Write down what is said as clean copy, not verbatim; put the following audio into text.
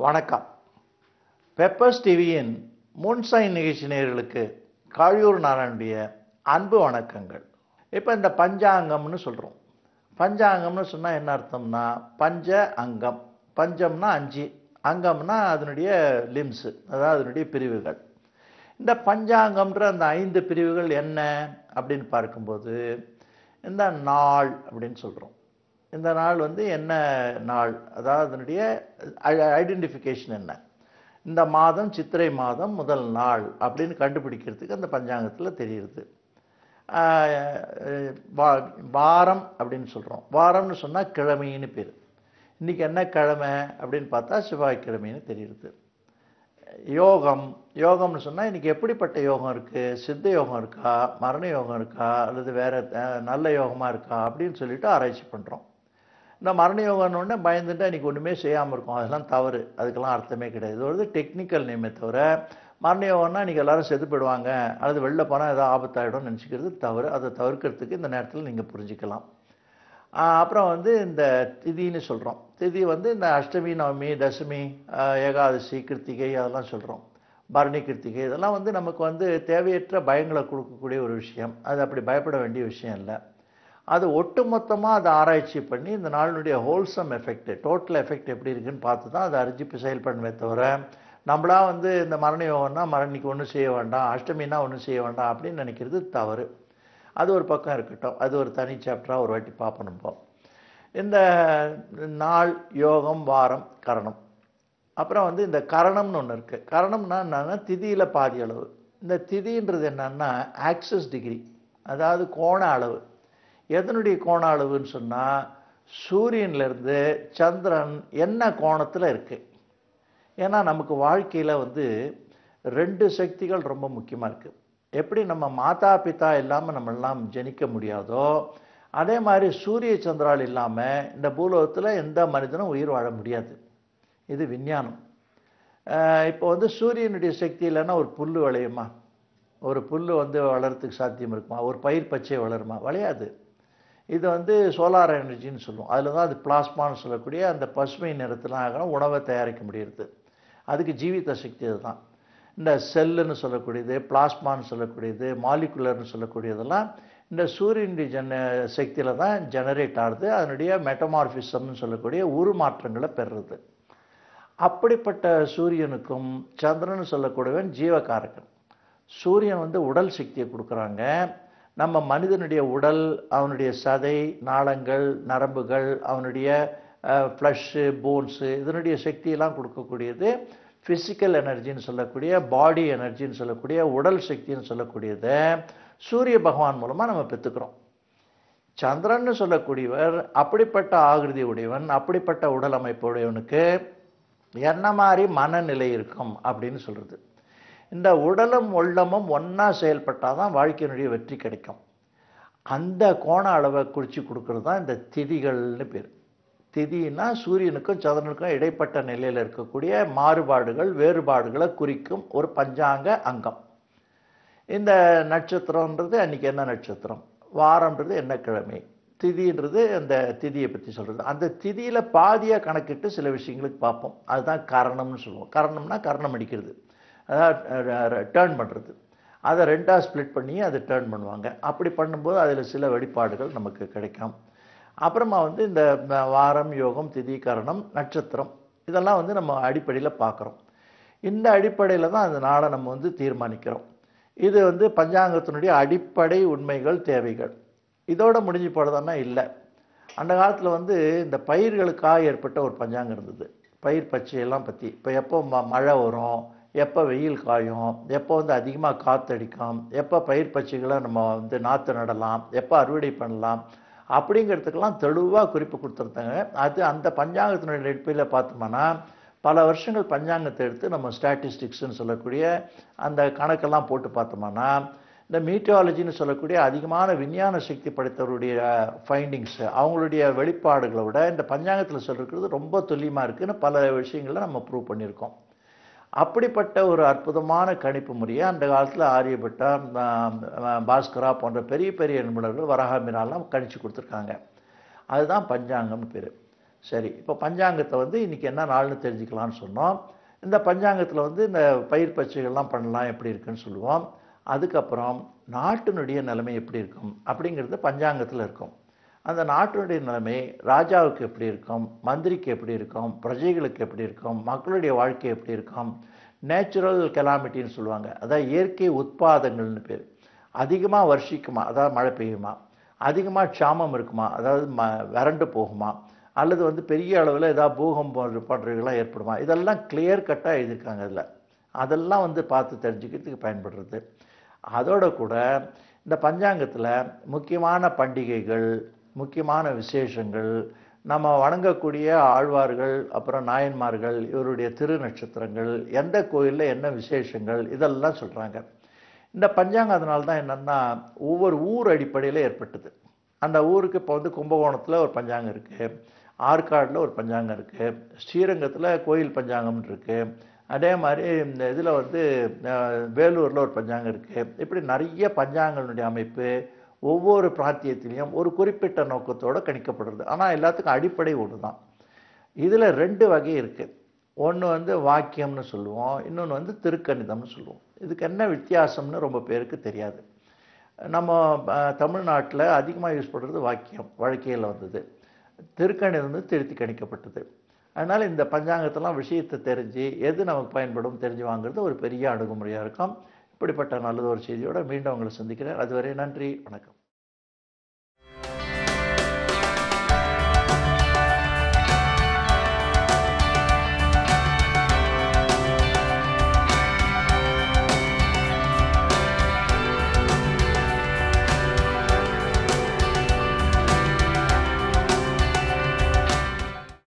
வணக்கம். பெப்பர்ஸ் டிவியின் முன்சைன் நிகழ்ச்சி நேயர்களுக்கு காழியூர் நாராயணுடைய அன்பு வணக்கங்கள். இப்போ இந்த பஞ்சாங்கம்னு சொல்கிறோம். பஞ்சாங்கம்னு சொன்னால் என்ன அர்த்தம்னா, பஞ்ச அங்கம். பஞ்சம்னா 5, அங்கம்னா அதனுடைய லிம்ஸு, அதாவது அதனுடைய பிரிவுகள். இந்த பஞ்சாங்கம்ன்ற அந்த 5 பிரிவுகள் என்ன அப்படின்னு பார்க்கும்போது, இந்த நாள் அப்படின்னு சொல்கிறோம். இந்த நாள் என்ன நாள், அதாவது அதனுடைய ஐடென்டிஃபிகேஷன் என்ன, இந்த மாதம் சித்திரை மாதம் முதல் நாள் அப்படின்னு கண்டுபிடிக்கிறதுக்கு அந்த பஞ்சாங்கத்தில் தெரியுது. வாரம் அப்படின்னு சொல்கிறோம். வாரம்னு சொன்னால் கிழமைன்னு பேர். இன்றைக்கி என்ன கிழமை அப்படின்னு பார்த்தா செவ்வாய்க்கிழமைன்னு தெரியுது. யோகம்னு சொன்னால் இன்றைக்கி எப்படிப்பட்ட யோகம் இருக்குது, சித்த யோகம் இருக்கா, மரண யோகம் இருக்கா, அல்லது வேறு நல்ல யோகமாக இருக்கா அப்படின்னு சொல்லிட்டு ஆராய்ச்சி பண்ணுறோம். இந்த மரண யோகம்னு பயந்துட்டு இன்றைக்கி ஒன்றுமே செய்யாமல் இருக்கும். அதெல்லாம் தவறு, அதுக்கெல்லாம் அர்த்தமே கிடையாது. இது ஒரு டெக்னிக்கல் நேமே தவிர, மரண யோகம்னா இன்றைக்கி எல்லோரும் செத்து போயிடுவாங்க அல்லது வெளில போனால் ஏதோ ஆபத்தாயிடும்னு நினச்சிக்கிறது தவறு. அதை தவிர்க்கிறதுக்கு இந்த நேரத்தில் நீங்கள் புரிஞ்சுக்கலாம். அப்புறம் இந்த திதின்னு சொல்கிறோம். திதி இந்த அஷ்டமி, நவமி, தசமி, ஏகாதசி, கிருத்திகை அதெல்லாம் சொல்கிறோம். பரணி, கிருத்திகை இதெல்லாம் நமக்கு தேவையற்ற பயங்களை கொடுக்கக்கூடிய ஒரு விஷயம். அது அப்படி பயப்பட வேண்டிய விஷயம் இல்லை. அது ஒட்டுமொத்தமாக அதை ஆராய்ச்சி பண்ணி இந்த நாளினுடைய ஹோல்சம் எஃபெக்ட், டோட்டல் எஃபெக்ட் எப்படி இருக்குன்னு பார்த்து தான் அதை அறிஞ்சு செயல்படணுமே தவிர, நம்மளா இந்த மரண யோகம்னா மரணிக்கு ஒன்றும் செய்ய வேண்டாம், அஷ்டமின்னா ஒன்றும் செய்ய வேண்டாம் அப்படின்னு நினைக்கிறது தவறு. அது ஒரு பக்கம் இருக்கட்டும், அது ஒரு தனி சாப்டராக ஒரு வாட்டி பார்ப்போம். நம்ம இந்த நாள், யோகம், வாரம், கரணம். அப்புறம் இந்த கரணம்னு ஒன்று இருக்குது. கரணம்னா என்னன்னா திதியில் பாதி அளவு. இந்த திதின்றது என்னன்னா ஆக்சஸ் டிகிரி, அதாவது கோண அளவு. எதனுடைய கோண அளவுன்னு சொன்னால், சூரியன்லேருந்து சந்திரன் என்ன கோணத்தில் இருக்குது. ஏன்னா நமக்கு வாழ்க்கையில் 2 சக்திகள் ரொம்ப முக்கியமாக இருக்குது. எப்படி நம்ம மாதா பிதா இல்லாமல் நம்மளாம் ஜனிக்க முடியாதோ, அதே மாதிரி சூரிய சந்திரால் இல்லாமல் இந்த பூலோகத்தில் எந்த மனிதனும் உயிர் வாழ முடியாது. இது விஞ்ஞானம். இப்போ சூரியனுடைய சக்தி இல்லைன்னா ஒரு புல் விளையுமா? ஒரு புல் வளர்கிறதுக்கு சாத்தியம் இருக்குமா? ஒரு பயிர் பச்சை வளருமா? விளையாது. இது சோலார் எனர்ஜின்னு சொல்லுவோம். அதில் தான் அது பிளாஸ்மான்னு சொல்லக்கூடிய அந்த பசுமை நிறத்தில் உணவை தயாரிக்க முடியுது. அதுக்கு ஜீவித சக்தி அதுதான். இந்த செல்லுன்னு சொல்லக்கூடியது, பிளாஸ்மான்னு சொல்லக்கூடியது, மாலிகுலர்னு சொல்லக்கூடியதெல்லாம் இந்த சூரியனுடைய சக்தியில் தான் ஜெனரேட் ஆகுது. அதனுடைய மெட்டமார்பிசம்னு சொல்லக்கூடிய உருமாற்றங்களை பெறுறது. அப்படிப்பட்ட சூரியனுக்கும் சந்திரன் சொல்லக்கூடியவன் ஜீவகாரகன். சூரியன் உடல் சக்தியை கொடுக்குறாங்க. நம்ம மனிதனுடைய உடல், அவனுடைய சதை, நாளங்கள், நரம்புகள், அவனுடைய ஃப்ளஷ்ஷு, போன்ஸு இதனுடைய சக்தியெல்லாம் கொடுக்கக்கூடியது ஃபிசிக்கல் எனர்ஜின்னு சொல்லக்கூடிய, பாடி எனர்ஜின்னு சொல்லக்கூடிய, உடல் சக்தின்னு சொல்லக்கூடியதை சூரிய பகவான் மூலமாக நம்ம பெற்றுக்கிறோம். சந்திரன்னு சொல்லக்கூடியவர் அப்படிப்பட்ட ஆகிருதி உடையவன், அப்படிப்பட்ட உடல் அமைப்பு உடையவனுக்கு என்ன மாதிரி மனநிலை இருக்கும் அப்படின்னு சொல்கிறது. இந்த உடலும் உள்ளமும் ஒன்றா செயல்பட்டால் தான் வாழ்க்கையினுடைய வெற்றி கிடைக்கும். அந்த கோண அளவை குறித்து கொடுக்கறது தான் இந்த திதிகள்னு பேர். திதினா சூரியனுக்கும் சந்திரனுக்கும் இடைப்பட்ட நிலையில் இருக்கக்கூடிய மாறுபாடுகள், வேறுபாடுகளை குறிக்கும் ஒரு பஞ்சாங்க அங்கம். இந்த நட்சத்திரம்ன்றது அன்றைக்கி என்ன நட்சத்திரம், வாரம்ன்றது என்ன கிழமை, திதின்றது அந்த திதியை பற்றி சொல்கிறது. அந்த திதியில் பாதியாக கணக்கிட்டு சில விஷயங்களுக்கு பார்ப்போம். அதுதான் கரணம்னு சொல்லுவோம். கரணம்னா கரணம் அடிக்கிறது, அதாவது டேர்ன் பண்ணுறது. அதை 2ஆக ஸ்ப்ளிட் பண்ணி அதை டேர்ன் பண்ணுவாங்க. அப்படி பண்ணும்போது அதில் சில வெளிப்பாடுகள் நமக்கு கிடைக்கும். அப்புறமா இந்த வாரம், யோகம், திதி, கரணம், நட்சத்திரம் இதெல்லாம் நம்ம அடிப்படையில் பார்க்குறோம். இந்த அடிப்படையில் தான் அந்த நாளை நம்ம தீர்மானிக்கிறோம். இது பஞ்சாங்கத்தினுடைய அடிப்படை உண்மைகள், தேவைகள். இதோட முடிஞ்சு போடுறதுன்னா இல்லை. அந்த காலத்தில் இந்த பயிர்களுக்காக ஏற்பட்ட ஒரு பஞ்சாங்கம் இருந்தது. பயிர் பச்சையெல்லாம் பற்றி. இப்போ எப்போ மழை வரும், எப்போ வெயில் காயும், எப்போ அதிகமாக காற்றடிக்கும், எப்போ பயிர் பச்சைகளை நம்ம நாற்று நடலாம், எப்போ அறுவடை பண்ணலாம் அப்படிங்கிறதுக்கெல்லாம் தெளிவாக குறிப்பு கொடுத்துருந்தாங்க. அது அந்த பஞ்சாங்கத்தினுடைய அடிப்படையில் பார்த்தோம்னா பல வருஷங்கள் பஞ்சாங்கத்தை எடுத்து நம்ம ஸ்டாட்டிஸ்டிக்ஸ்ன்னு சொல்லக்கூடிய அந்த கணக்கெல்லாம் போட்டு பார்த்தோம்னா, இந்த மீட்டியாலஜின்னு சொல்லக்கூடிய அதிகமான விஞ்ஞான சக்தி படைத்தவருடைய ஃபைண்டிங்ஸு, அவங்களுடைய வெளிப்பாடுகளை விட இந்த பஞ்சாங்கத்தில் சொல்லிருக்கிறது ரொம்ப துல்லியமாக இருக்குதுன்னு பல விஷயங்களை நம்ம ப்ரூவ் பண்ணியிருக்கோம். அப்படிப்பட்ட ஒரு அற்புதமான கணிப்பு முறையை அந்த காலத்தில் ஆரியபட்டா, பாஸ்கரா போன்ற பெரிய பெரிய நிபுணர்கள், வராகமிராலாம் கணிச்சு கொடுத்துருக்காங்க. அதுதான் பஞ்சாங்கம்னு பேர். சரி, இப்போ பஞ்சாங்கத்தை வந்து இன்னைக்கு என்ன நாள்னு தெரிஞ்சுக்கலாம்னு சொன்னோம். இந்த பஞ்சாங்கத்தில் வந்து இந்த பயிர் பச்சைகள்லாம் பண்ணலாம் எப்படி இருக்குன்னு சொல்லுவோம். அதுக்கப்புறம் நாட்டினுடைய நிலைமை எப்படி இருக்கும் அப்படிங்கிறது பஞ்சாங்கத்தில் இருக்கும். அந்த நாட்டினுடைய நிலைமை ராஜாவுக்கு எப்படி இருக்கும், மந்திரிக்கு எப்படி இருக்கும், பிரஜைகளுக்கு எப்படி இருக்கும், மக்களுடைய வாழ்க்கை எப்படி இருக்கும், நேச்சுரல் கெலாமிட்டின்னு சொல்லுவாங்க. அதாவது இயற்கை உட்பாதங்கள்னு பேர். அதிகமாக வருஷிக்குமா, அதாவது மழை பெய்யுமா, அதிகமாக க்ஷாமம் இருக்குமா, அதாவது வறண்டு போகுமா, அல்லது வந்து பெரிய அளவில் ஏதாவது பூகம்பம் போன்றவைகள்லாம் ஏற்படுமா, இதெல்லாம் கிளியர் கட்டாக எழுதியிருக்காங்க அதில். அதெல்லாம் வந்து பார்த்து தெரிஞ்சுக்கிறதுக்கு பயன்படுறது. அதோட கூட இந்த பஞ்சாங்கத்தில் முக்கியமான பண்டிகைகள், முக்கியமான விசேஷங்கள், நம்ம வணங்கக்கூடிய ஆழ்வார்கள், அப்புறம் நாயன்மார்கள், இவருடைய திரு நட்சத்திரங்கள், எந்த கோயிலில் என்ன விசேஷங்கள், இதெல்லாம் சொல்கிறாங்க. இந்த பஞ்சாங்கம் அதனால தான் என்னென்னா ஒவ்வொரு ஊர் அடிப்படையில் ஏற்பட்டது. அந்த ஊருக்கு இப்போ வந்து கும்பகோணத்தில் ஒரு பஞ்சாங்கம் இருக்குது, ஆற்காடில் ஒரு பஞ்சாங்கம் இருக்குது, ஸ்ரீரங்கத்தில் கோயில் பஞ்சாங்கம்னு இருக்குது, அதே மாதிரி இந்த இதில் வந்து வேலூரில் ஒரு பஞ்சாங்கம் இருக்குது. இப்படி நிறைய பஞ்சாங்கங்களுடைய அமைப்பு ஒவ்வொரு பிராந்தியத்திலையும் ஒரு குறிப்பிட்ட நோக்கத்தோடு கணிக்கப்படுறது. ஆனால் எல்லாத்துக்கும் அடிப்படை ஒன்று தான். இதில் 2 வகை இருக்குது. ஒன்று வந்து வாக்கியம்னு சொல்லுவோம், இன்னொன்று வந்து திருக்கணிதம்னு சொல்லுவோம். இதுக்கு என்ன வித்தியாசம்னு ரொம்ப பேருக்கு தெரியாது. நம்ம தமிழ்நாட்டில் அதிகமாக யூஸ் பண்ணுறது வாக்கியம், வழக்கியலில் வந்தது. திருக்கணிதம் வந்து திருத்தி கணிக்கப்பட்டது. அதனால் இந்த பஞ்சாங்கத்தெல்லாம் விஷயத்தை தெரிஞ்சு எது நமக்கு பயன்படும் தெரிஞ்சு வாங்குறது ஒரு பெரிய அணுகுமுறையாக இருக்கும். இப்படிப்பட்ட நல்லது ஒரு செய்தியோடு மீண்டும் உங்களை சந்திக்கிறேன். அதுவரை நன்றி, வணக்கம்.